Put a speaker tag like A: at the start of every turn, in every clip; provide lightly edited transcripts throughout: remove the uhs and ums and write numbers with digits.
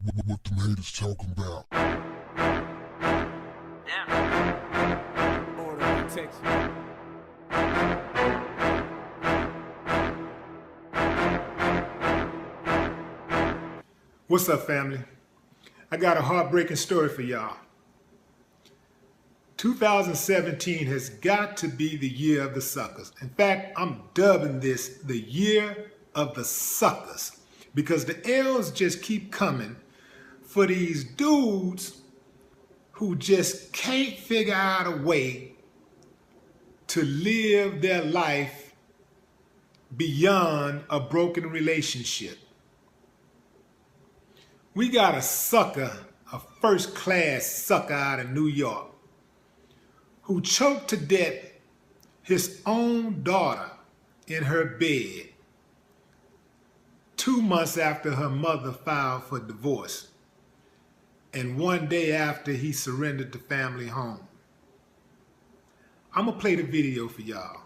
A: What them haters talking about?
B: Yeah. Order and protection.
C: What's up, family? I got a heartbreaking story for y'all. 2017 has got to be the year of the suckers. In fact, I'm dubbing this the year of the suckers because the L's just keep coming for these dudes who just can't figure out a way to live their life beyond a broken relationship. We got a sucker, a first-class sucker out of New York, who choked to death his own daughter in her bed 2 months after her mother filed for divorce, and 1 day after he surrendered the family home. I'm gonna play the video for y'all.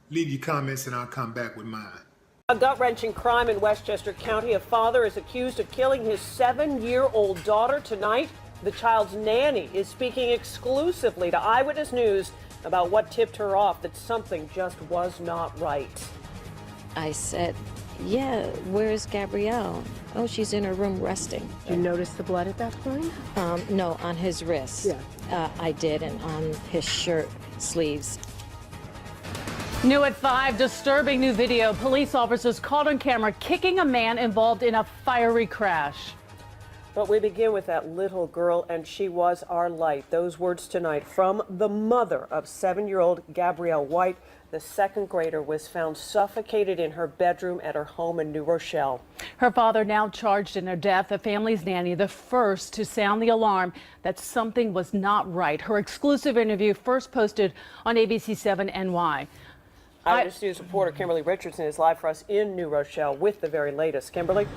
C: Leave your comments and I'll come back with mine.
D: A gut-wrenching crime in Westchester County. A father is accused of killing his 7-year-old daughter tonight. The child's nanny is speaking exclusively to Eyewitness News about what tipped her off that something just was not right.
E: I said, yeah, where's Gabrielle? Oh, she's in her room resting.
F: Did you notice the blood at that point?
E: No, on his wrist.
F: Yeah.
E: I did, and on his shirt sleeves.
G: New at 5, disturbing new video. Police officers caught on camera kicking a man involved in a fiery crash.
D: But we begin with that little girl, and she was our light. Those words tonight from the mother of 7-year-old Gabrielle White. The second grader was found suffocated in her bedroom at her home in New Rochelle.
G: Her father now charged in her death. The family's nanny, the first to sound the alarm that something was not right. Her exclusive interview first posted on ABC 7 NY.
D: Eyewitness News reporter Kimberly Richardson is live for us in New Rochelle with the very latest. Kimberly?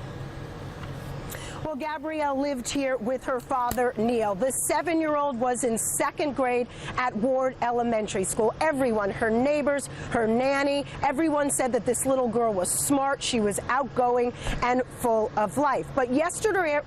F: Well, Gabrielle lived here with her father, Neil. The 7-year-old was in second grade at Ward Elementary School. Everyone, her neighbors, her nanny, everyone said that this little girl was smart, she was outgoing and full of life. But yesterday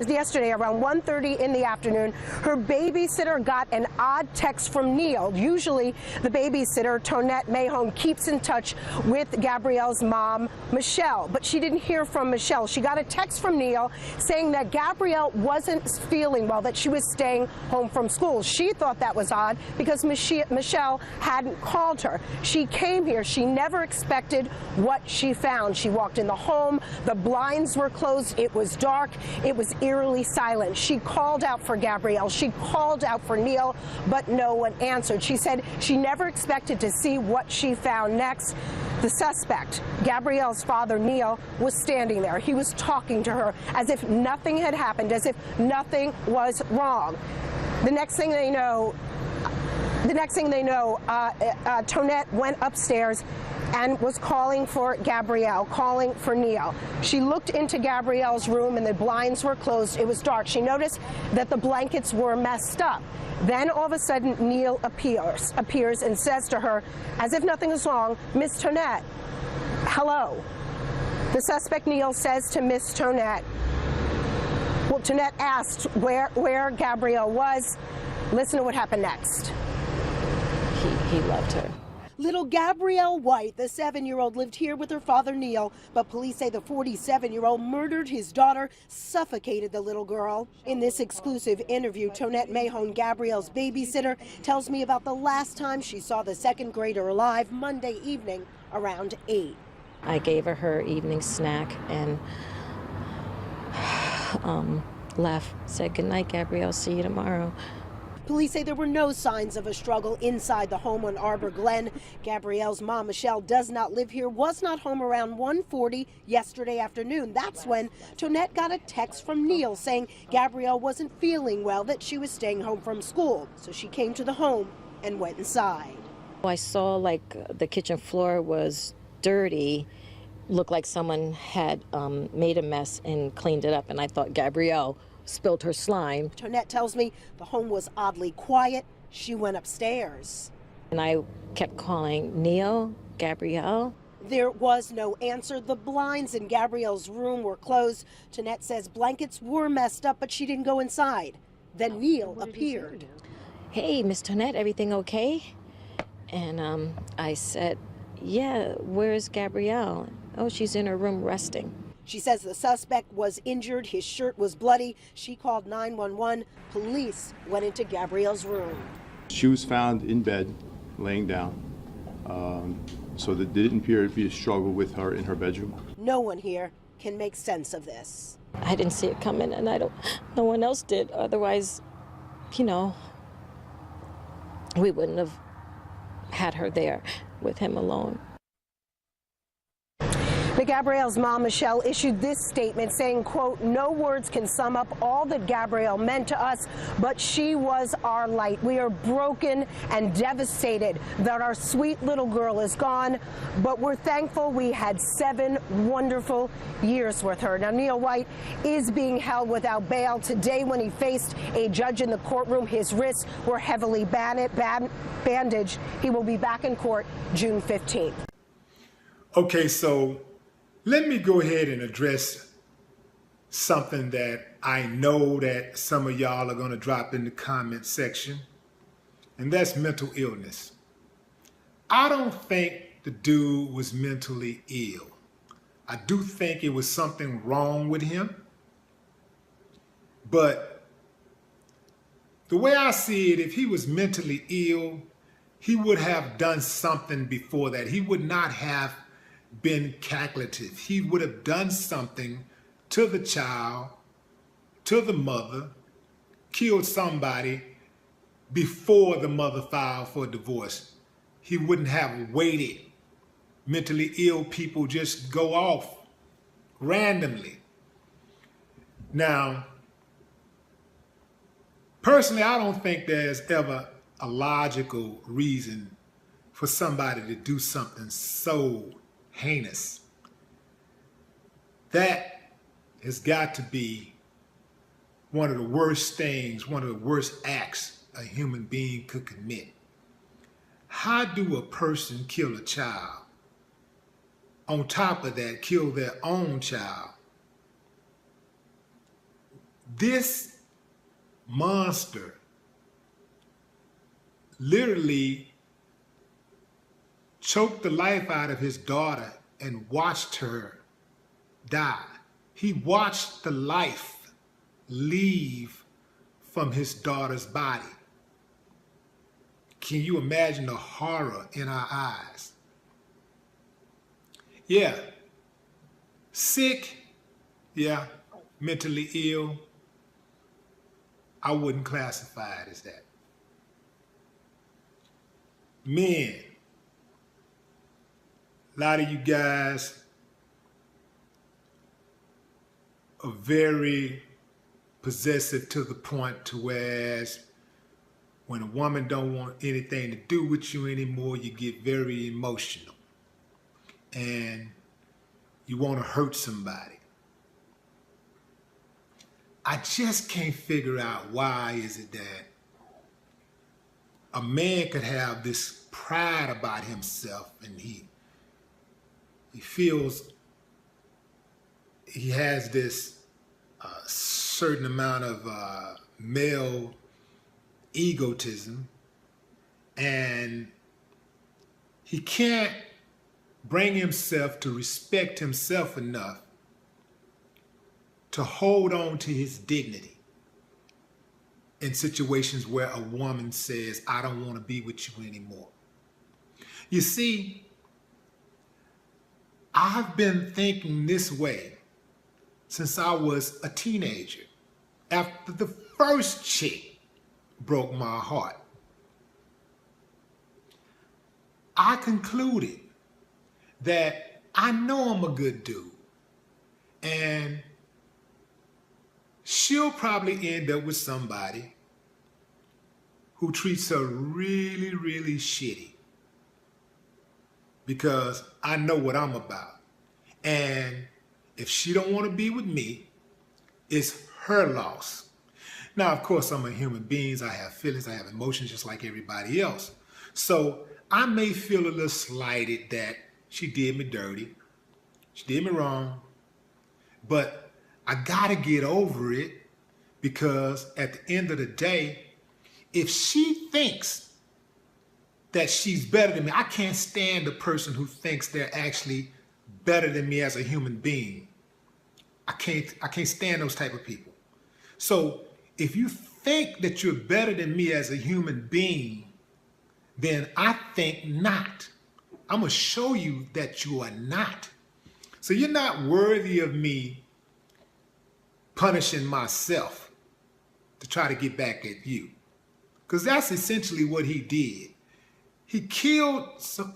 F: around 1:30 in the afternoon, her babysitter got an odd text from Neil. Usually, the babysitter, Tonette Mahone, keeps in touch with Gabrielle's mom, Michelle. But she didn't hear from Michelle. She got a text from Neil saying that Gabrielle wasn't feeling well, that she was staying home from school. She thought that was odd because Michelle hadn't called her. She came here. She never expected what she found. She walked in the home. The blinds were closed. It was dark. It was eerily silent. She called out for Gabrielle. She called out for Neil, but no one answered. She said she never expected to see what she found next. The suspect, Gabrielle's father, Neil, was standing there. He was talking to her as if nothing had happened, as if nothing was wrong. The next thing they know, Tonette went upstairs and was calling for Gabrielle, calling for Neil. She looked into Gabrielle's room and the blinds were closed. It was dark. She noticed that the blankets were messed up. Then all of a sudden, Neil appears and says to her, as if nothing is wrong, Miss Tonette, hello. The suspect, Neil, says to Miss Tonette, well, Tonette asked where Gabrielle was. Listen to what happened next.
E: He loved her.
F: Little Gabrielle White, the 7-year-old, lived here with her father, Neil, but police say the 47-year-old murdered his daughter, suffocated the little girl. In this exclusive interview, Tonette Mahone, Gabrielle's babysitter, tells me about the last time she saw the second grader alive Monday evening around 8.
E: I gave her evening snack and left. Said, good night, Gabrielle. See you tomorrow.
F: Police say there were no signs of a struggle inside the home on Arbor Glen. Gabrielle's mom, Michelle, does not live here, was not home around 1:40 yesterday afternoon. That's when Tonette got a text from Neil saying Gabrielle wasn't feeling well, that she was staying home from school. So she came to the home and went inside.
E: I saw like the kitchen floor was dirty, looked like someone had made a mess and cleaned it up, and I thought Gabrielle spilled her slime.
F: Tonette tells me the home was oddly quiet. She went upstairs.
E: And I kept calling, Neil, Gabrielle.
F: There was no answer. The blinds in Gabrielle's room were closed. Tonette says blankets were messed up, but she didn't go inside. Then Neil appeared.
E: Hey, Miss Tonette, everything okay? And I said, yeah, where's Gabrielle? Oh, she's in her room resting.
F: She says the suspect was injured. His shirt was bloody. She called 911. Police went into Gabrielle's room.
H: She was found in bed, laying down. So there didn't appear to be a struggle with her in her bedroom.
F: No one here can make sense of this.
E: I didn't see it coming, and no one else did. Otherwise, you know, we wouldn't have had her there with him alone.
F: But Gabrielle's mom, Michelle, issued this statement saying, quote, no words can sum up all that Gabrielle meant to us, but she was our light. We are broken and devastated that our sweet little girl is gone, but we're thankful we had 7 wonderful years with her. Now, Neil White is being held without bail. Today, when he faced a judge in the courtroom, his wrists were heavily bandaged. He will be back in court June 15th.
C: Okay, so let me go ahead and address something that I know that some of y'all are going to drop in the comment section, and that's mental illness. I don't think the dude was mentally ill. I do think it was something wrong with him, but the way I see it, if he was mentally ill, he would have done something before that. He would not have been calculative. He would have done something to the child, to the mother, killed somebody before the mother filed for divorce. He wouldn't have waited. Mentally ill people just go off randomly. Now, personally, I don't think there's ever a logical reason for somebody to do something so heinous. That has got to be one of the worst things, one of the worst acts a human being could commit. How do a person kill a child? On top of that, kill their own child? This monster literally choked the life out of his daughter and watched her die. He watched the life leave from his daughter's body. Can you imagine the horror in our eyes? Yeah. Sick, yeah. Mentally ill, I wouldn't classify it as that. Men, a lot of you guys are very possessive to the point to whereas when a woman don't want anything to do with you anymore, you get very emotional and you want to hurt somebody. I just can't figure out why is it that a man could have this pride about himself and he feels he has this certain amount of male egotism, and he can't bring himself to respect himself enough to hold on to his dignity in situations where a woman says, I don't want to be with you anymore. You see, I've been thinking this way since I was a teenager. After the first chick broke my heart, I concluded that I know I'm a good dude and she'll probably end up with somebody who treats her really, really shitty because I know what I'm about. And if she don't want to be with me, it's her loss. Now, of course, I'm a human being. I have feelings, I have emotions just like everybody else. So I may feel a little slighted that She did me dirty. She did me wrong. But I gotta get over it, because at the end of the day, if she thinks that she's better than me, I can't stand the person who thinks they're actually better than me as a human being. I can't stand those type of people. So if you think that you're better than me as a human being, then I think not. I'm going to show you that you are not. So you're not worthy of me punishing myself to try to get back at you. Because that's essentially what he did. He killed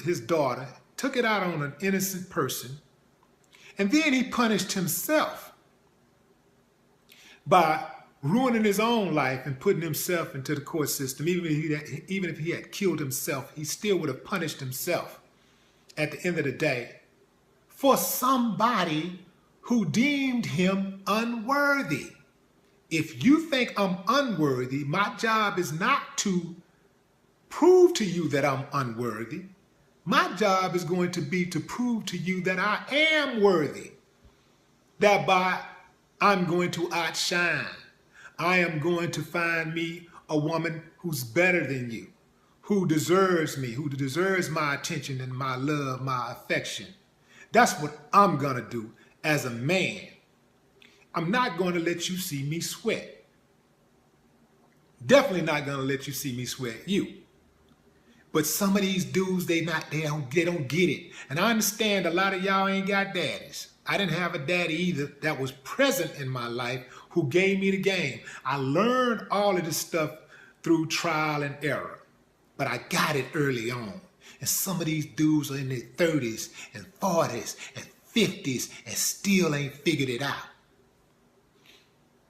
C: his daughter, took it out on an innocent person, and then he punished himself by ruining his own life and putting himself into the court system. Even if he had killed himself, he still would have punished himself at the end of the day for somebody who deemed him unworthy. If you think I'm unworthy, my job is not to prove to you that I'm unworthy. My job is going to be to prove to you that I am worthy. Thereby, I'm going to outshine. I am going to find me a woman who's better than you, who deserves me, who deserves my attention and my love, my affection. That's what I'm going to do as a man. I'm not going to let you see me sweat. Definitely not going to let you see me sweat you. But some of these dudes, they don't get it. And I understand a lot of y'all ain't got daddies. I didn't have a daddy either that was present in my life who gave me the game. I learned all of this stuff through trial and error, but I got it early on. And some of these dudes are in their 30s and 40s and 50s and still ain't figured it out.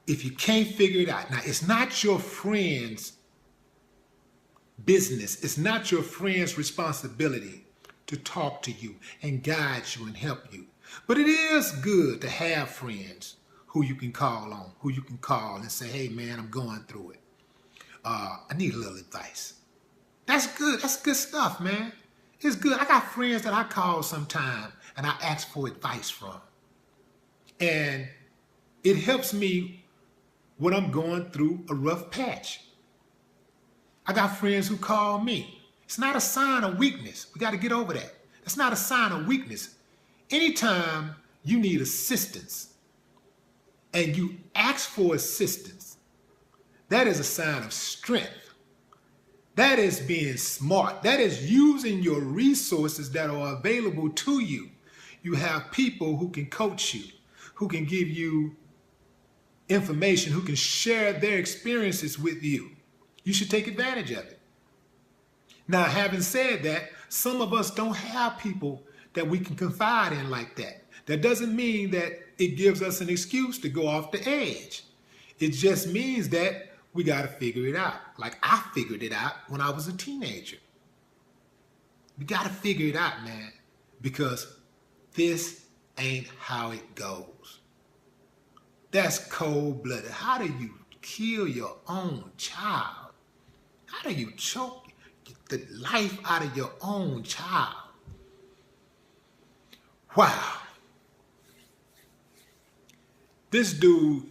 C: If you can't figure it out, now it's not your friend's business. It's not your friend's responsibility to talk to you and guide you and help you. But it is good to have friends who you can call on, who you can call and say, hey man, I'm going through it. I need a little advice. That's good. That's good stuff, man. It's good. I got friends that I call sometime and I ask for advice from. And it helps me when I'm going through a rough patch. I got friends who call me. It's not a sign of weakness. We got to get over that. It's not a sign of weakness. Anytime you need assistance and you ask for assistance, that is a sign of strength. That is being smart. That is using your resources that are available to you. You have people who can coach you, who can give you information, who can share their experiences with you. You should take advantage of it. Now, having said that, some of us don't have people that we can confide in like that. That doesn't mean that it gives us an excuse to go off the edge. It just means that we got to figure it out. Like I figured it out when I was a teenager. We got to figure it out, man, because this ain't how it goes. That's cold-blooded. How do you kill your own child? How do you choke the life out of your own child? Wow. This dude,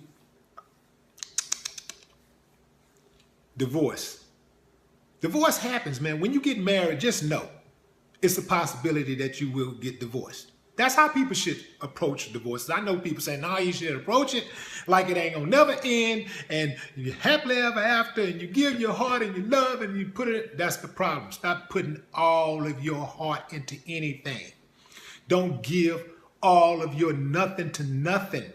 C: divorce. Divorce happens, man. When you get married, just know it's a possibility that you will get divorced. That's how people should approach divorces. I know people say, no, you should approach it like it ain't gonna never end and you're happily ever after and you give your heart and your love and you put it, that's the problem. Stop putting all of your heart into anything. Don't give all of your nothing to nothing.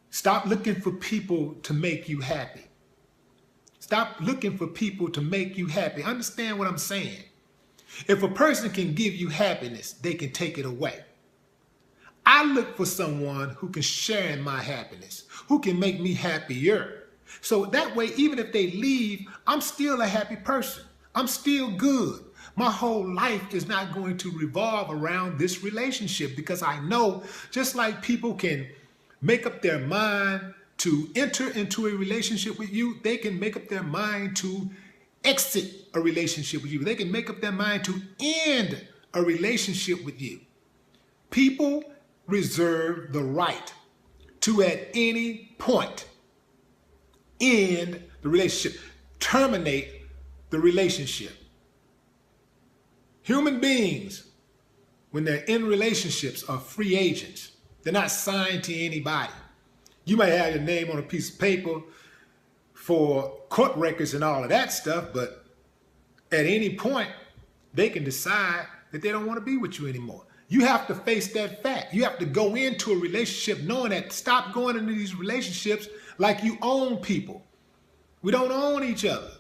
C: Stop looking for people to make you happy. Stop looking for people to make you happy. Understand what I'm saying? If a person can give you happiness, they can take it away. I look for someone who can share in my happiness, who can make me happier. So that way, even if they leave, I'm still a happy person. I'm still good. My whole life is not going to revolve around this relationship because I know just like people can make up their mind to enter into a relationship with you, they can make up their mind to exit a relationship with you. They can make up their mind to end a relationship with you. People reserve the right to at any point end the relationship, terminate the relationship. Human beings, when they're in relationships, are free agents. They're not signed to anybody. You might have your name on a piece of paper for court records and all of that stuff, but at any point, they can decide that they don't want to be with you anymore. You have to face that fact. You have to go into a relationship knowing that. Stop going into these relationships like you own people. We don't own each other.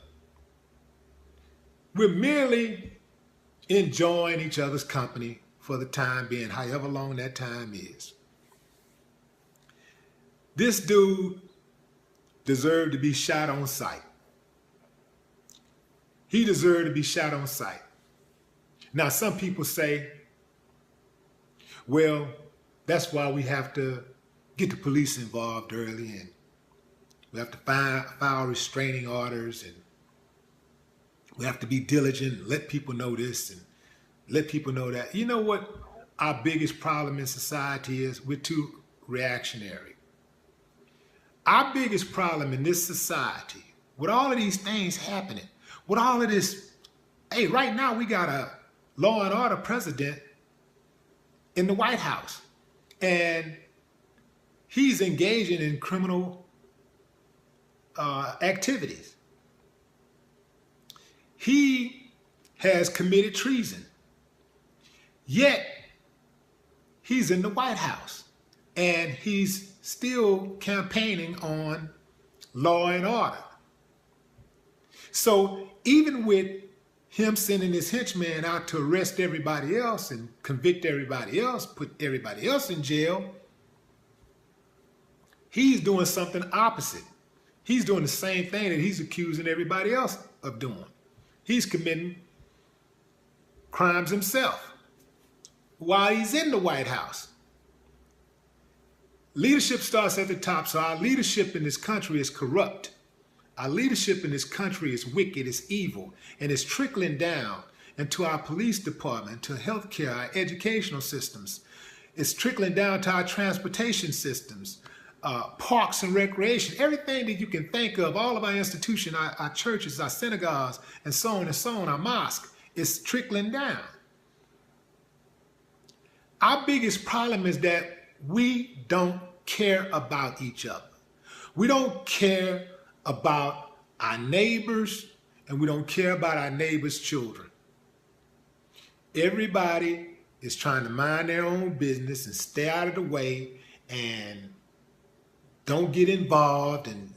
C: We're merely enjoying each other's company for the time being, however long that time is. This dude deserved to be shot on sight. He deserved to be shot on sight. Now, some people say, well, that's why we have to get the police involved early, and we have to file restraining orders, and we have to be diligent and let people know this and let people know that. You know what our biggest problem in society is? We're too reactionary. Our biggest problem in this society, with all of these things happening, with all of this, hey, right now we got a law and order president in the White House, and he's engaging in criminal activities. He has committed treason, yet he's in the White House, and he's still campaigning on law and order. So even with him sending his henchman out to arrest everybody else and convict everybody else, put everybody else in jail, he's doing something opposite. He's doing the same thing that he's accusing everybody else of doing. He's committing crimes himself while he's in the White House. Leadership starts at the top, so our leadership in this country is corrupt. Our leadership in this country is wicked, it's evil, and it's trickling down into our police department, to healthcare, our educational systems. It's trickling down to our transportation systems, parks and recreation, everything that you can think of, all of our institutions, our churches, our synagogues, and so on, our mosque, is trickling down. Our biggest problem is that we don't care about each other. We don't care about our neighbors, and we don't care about our neighbors' children. Everybody is trying to mind their own business and stay out of the way and don't get involved and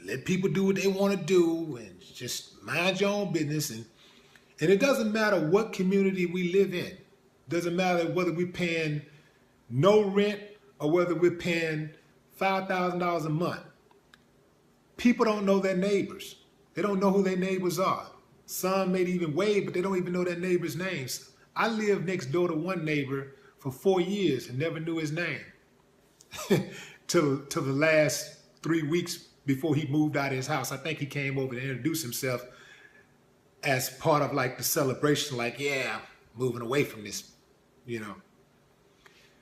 C: let people do what they want to do and just mind your own business. And it doesn't matter what community we live in. It doesn't matter whether we're paying no rent or whether we're paying $5,000 a month. People don't know their neighbors. They don't know who their neighbors are. Some may even wave, but they don't even know their neighbors' names. I lived next door to one neighbor for 4 years and never knew his name till the last 3 weeks before he moved out of his house. I think he came over to introduce himself as part of like the celebration, like, yeah, moving away from this, you know.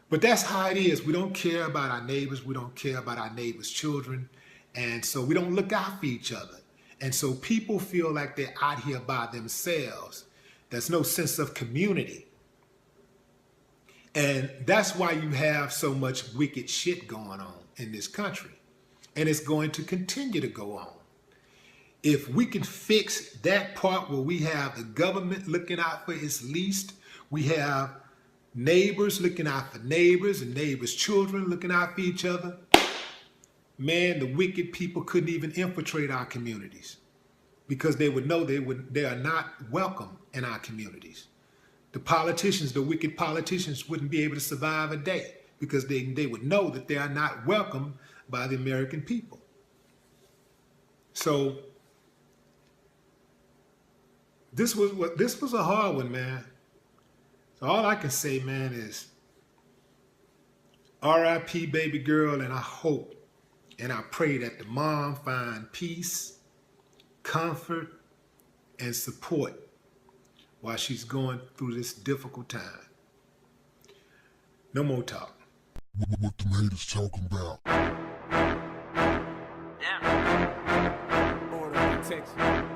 C: But that's how it is. We don't care about our neighbors. We don't care about our neighbors' children. And so we don't look out for each other. And so people feel like they're out here by themselves. There's no sense of community. And that's why you have so much wicked shit going on in this country. And it's going to continue to go on. If we can fix that part where we have the government looking out for its least, we have neighbors looking out for neighbors and neighbors' children looking out for each other, man, the wicked people couldn't even infiltrate our communities because they would know they are not welcome in our communities. The politicians, the wicked politicians, wouldn't be able to survive a day because they would know that they are not welcome by the American people. So this was a hard one, man. So all I can say, man, is R.I.P. baby girl, and I hope and I pray that the mom find peace, comfort, and support while she's going through this difficult time. No more talk.
A: What the haters talking about?
B: Order of protection.